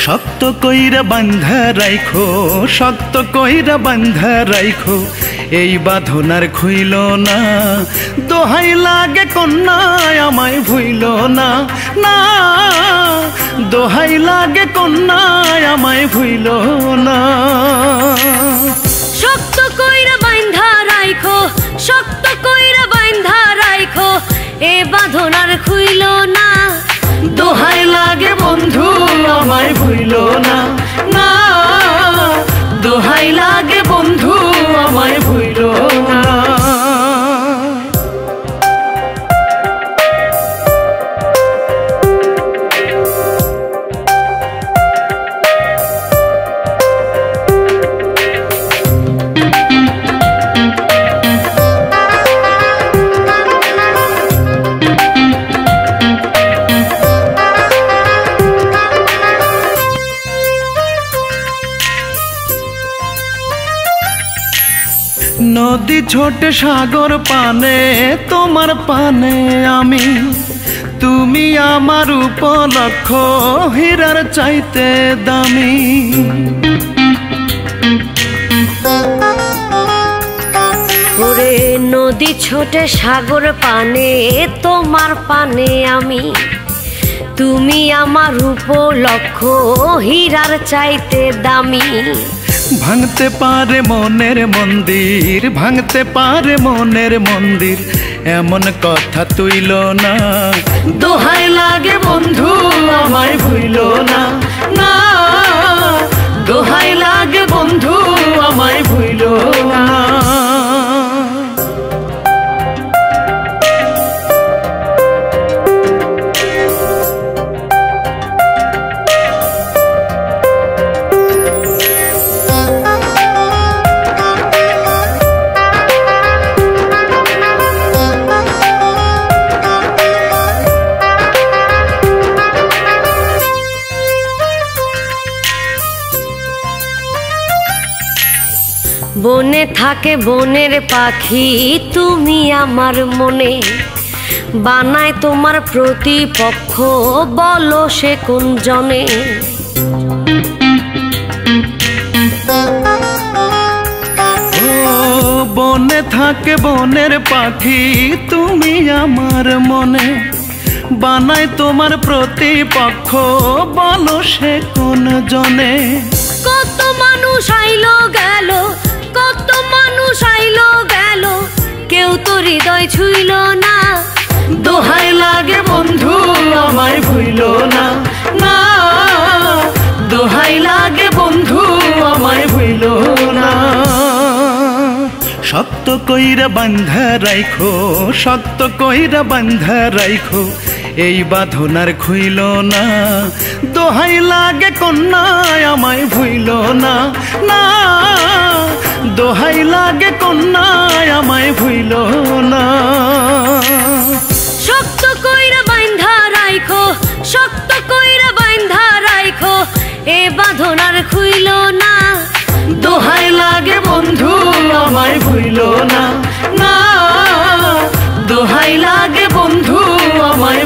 শক্ত কইরা বান্ধা রাইখো, শক্ত কইরা বান্ধা রাইখো, এই বাঁধন আর খুইল না। দোহাই লাগে কন্যা আমায় ভুইল না, না দোহাই লাগে কন্যা আমায় ভুইল না। শক্ত কইরা বান্ধা রাইখো, শক্ত কইরা বান্ধা রাইখো, এ বাঁধন আর খুইল না। দোহাই লাগে বন্ধু আমায় ভুইল না, না দোহাই লাগে বন্ধু আমায় ভুইল না। নদী ছোটে সাগর পানে, তোমার পানে আমি, তুমি আমার উপলক্ষ হীরার চাইতে দামি। ওরে নদী ছোটে সাগর পানে, তোমার পানে আমি, তুমি আমার উপলক্ষ হীরার চাইতে দামি। ভাঙতে পারে মনের মন্দির, ভাঙতে পারে মনের মন্দির, এমন কথা তুইল না। দোহাই লাগে বন্ধু আমায় ভুইল না, না দোহাই লাগে বন্ধু আমায় ভুইল না। বনে থাকে বনের পাখি, তুমি আমার মনে, বানায় তোমার প্রতিপক্ষ, বলো সে কোন জনে। বনে থাকে বনের পাখি, তুমি আমার মনে, বানায় তোমার প্রতিপক্ষ, বলো সে কোন জনে। কত মানুষ আইলো গেল, কত মানুষ আইলো গেল, কেউ তো হৃদয় ছুইল না। দোহাই লাগে বন্ধু আমায় ভুইল না, না দোহাই লাগে বন্ধু আমায় ভুইল না। শক্ত কইরা বান্ধা রাইখো, শক্ত কইরা বান্ধা রাইখো, এই বাঁধন আর খুইল না। দোহাই লাগে কন্যা আমায় ভুইল না, না দোহাই লাগে কন্যা আমায় ভুইল না। শক্ত কইরা বান্ধা রাইখো, শক্ত কইরা বান্ধা রাইখো, এ বাঁধন আর খুইল না। দোহাই লাগে বন্ধু আমায় ভুইল না, না দোহাই লাগে বন্ধু আমায়